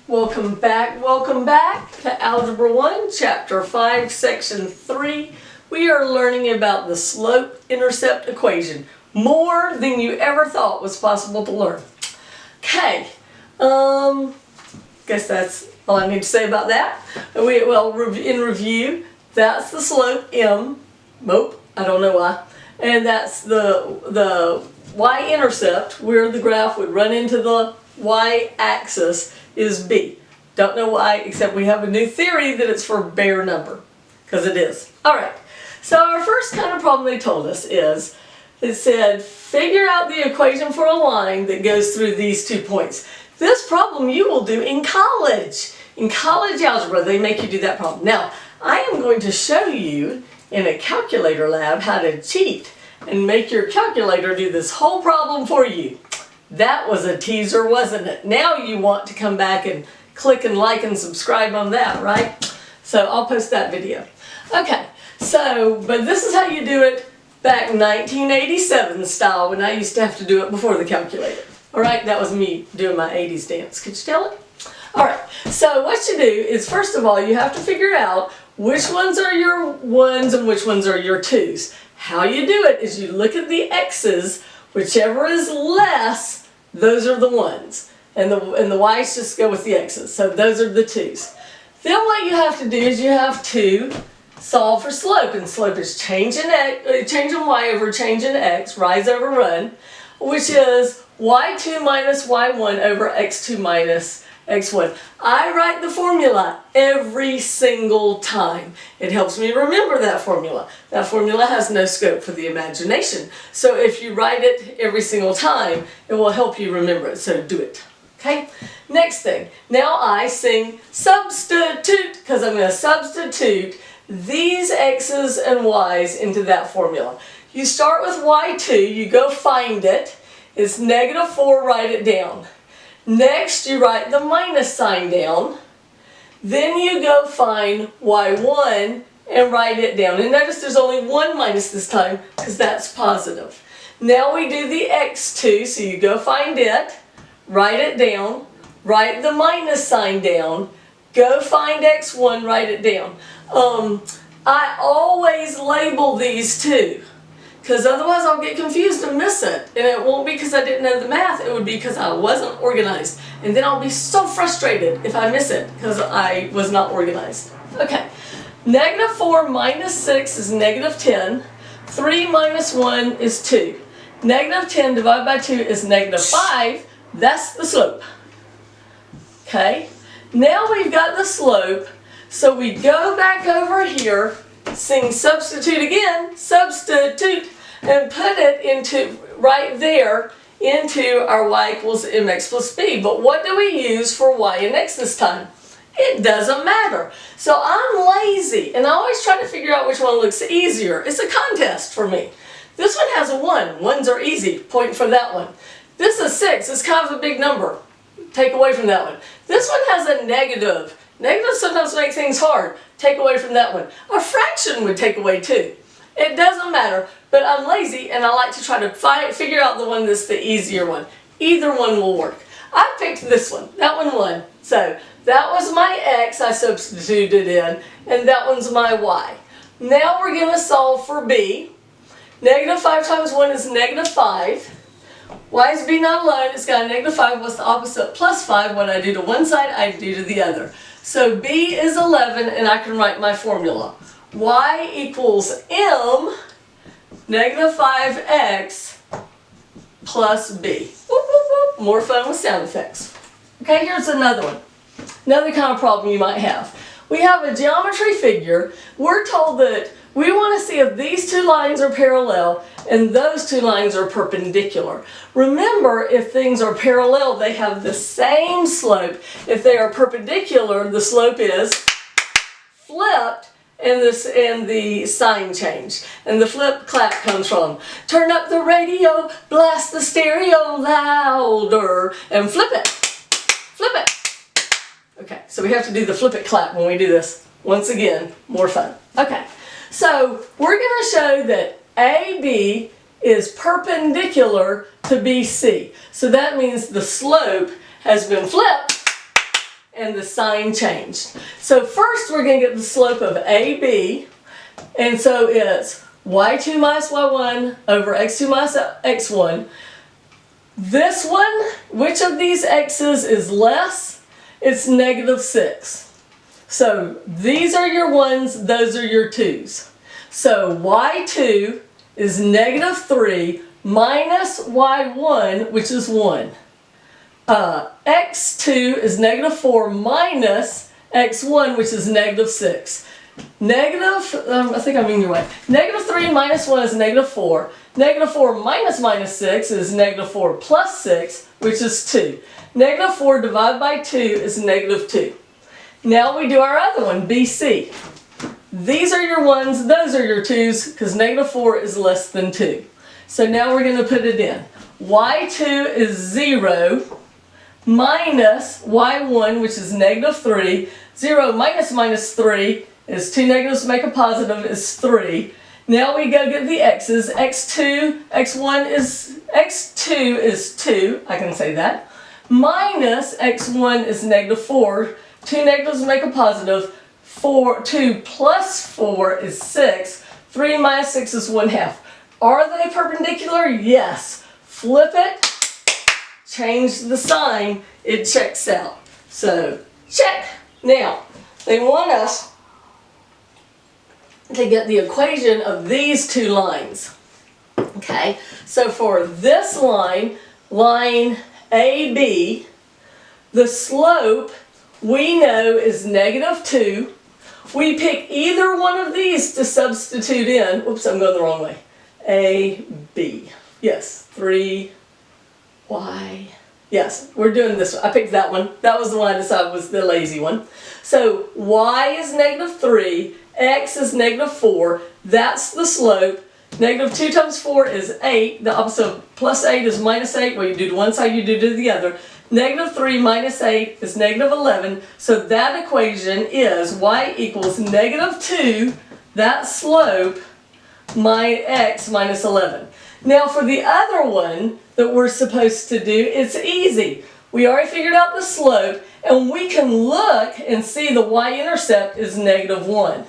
Welcome back to Algebra 1, Chapter 5, Section 3. We are learning about the slope-intercept equation. More than you ever thought was possible to learn. Okay, guess that's all I need to say about that. In review, that's the slope M, mope, I don't know why, and that's the y-intercept, where the graph would run into the y-axis, is B. Don't know why, except we have a new theory that it's for bare number, because it is. Alright, so our first kind of problem they told us is, it said, figure out the equation for a line that goes through these 2 points. This problem you will do in college. In college algebra, they make you do that problem. Now, I am going to show you in a calculator lab how to cheat and make your calculator do this whole problem for you. That was a teaser, wasn't it? Now you want to come back and click and like and subscribe on that, right? So I'll post that video. Okay, so, but this is how you do it back 1987 style, when I used to have to do it before the calculator. Alright, that was me doing my 80s dance. Could you tell it? Alright, so what you do is, first of all, you have to figure out which ones are your ones and which ones are your twos. How you do it is you look at the x's. Whichever is less, those are the ones. And the y's just go with the x's. So those are the twos. Then what you have to do is you have to solve for slope. And slope is change in y over change in x, rise over run, which is y2 minus y1 over x2 minus x1. I write the formula every single time. It helps me remember that formula. That formula has no scope for the imagination. So if you write it every single time, it will help you remember it. So do it. Okay? Next thing. Now I sing substitute, because I'm going to substitute these x's and y's into that formula. You start with y2, you go find it. It's -4, write it down. Next, you write the minus sign down. Then you go find y1 and write it down. And notice there's only one minus this time, because that's positive. Now we do the x2, so you go find it, write it down, write the minus sign down, go find x1, write it down. I always label these two, because otherwise I'll get confused and miss it. And it won't be because I didn't know the math, it would be because I wasn't organized. And then I'll be so frustrated if I miss it, because I was not organized. Okay, -4 minus 6 is -10. 3 minus 1 is 2. -10 divided by 2 is -5. That's the slope. Okay, now we've got the slope, so we go back over here, sing substitute again, substitute, and put it into, right there, into our y equals mx plus b. But what do we use for y and x this time? It doesn't matter. So I'm lazy, and I always try to figure out which one looks easier. It's a contest for me. This one has a 1. Ones are easy. Point for that one. This is 6. It's kind of a big number. Take away from that one. This one has a negative. Negatives sometimes make things hard. Take away from that one. A fraction would take away too. It doesn't matter, but I'm lazy and I like to try to figure out the one that's the easier one. Either one will work. I picked this one. That one won. So that was my x I substituted in, and that one's my y. Now we're going to solve for b. -5 times 1 is -5. Why is b not alone? It's got a -5. What's the opposite? +5. What I do to one side, I do to the other. So b is 11, and I can write my formula. Y equals m -5x plus b. Whoop, whoop, whoop. More fun with sound effects. Okay, here's another one. Another kind of problem you might have. We have a geometry figure. We're told that we want to see if these two lines are parallel and those two lines are perpendicular. Remember, if things are parallel, they have the same slope. If they are perpendicular, the slope is flipped and the sign changed. And the flip clap comes from turn up the radio, blast the stereo louder, and flip it. Flip it. Okay, so we have to do the flip it clap when we do this. Once again, more fun. Okay. So we're going to show that AB is perpendicular to BC. So that means the slope has been flipped and the sign changed. So first we're going to get the slope of AB, and so it's y2 minus y1 over x2 minus x1. This one, which of these x's is less? It's -6. So these are your 1's, those are your 2's. So y2 is -3 minus y1, which is 1. X2 is -4 minus x1, which is -6. I think I'm in your way. -3 minus 1 is -4. -4 minus 6 is -4 plus 6, which is 2. -4 divided by 2 is -2. Now we do our other one, BC. These are your 1's, those are your 2's, because -4 is less than 2. So now we're going to put it in. Y2 is 0 minus y1, which is -3. 0 minus 3 is 2 negatives make a positive, is 3. Now we go get the x's. X2 is 2, I can say that. Minus x1 is -4. 2 negatives make a positive. 2 plus 4 is 6. 3 minus 6 is 1/2. Are they perpendicular? Yes. Flip it, change the sign, it checks out. So, check. Now, they want us to get the equation of these two lines. Okay, so for this line, line AB, the slope we know is -2. We pick either one of these to substitute in. Oops, I'm going the wrong way. AB. Yes, 3y. Yes, we're doing this one. I picked that one. That was the one I decided was the lazy one. So y is -3, x is -4. That's the slope. -2 times 4 is 8. The opposite of +8 is -8. Well, you do to one side, you do to the other. -3 minus 8 is -11. So that equation is y equals -2, that slope, my x minus 11. Now for the other one that we're supposed to do, it's easy. We already figured out the slope, and we can look and see the y-intercept is -1.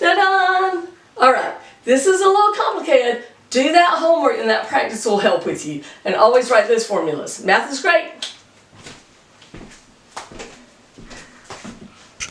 Ta-da! Alright, this is a little complicated. Do that homework and that practice will help with you. And always write those formulas. Math is great.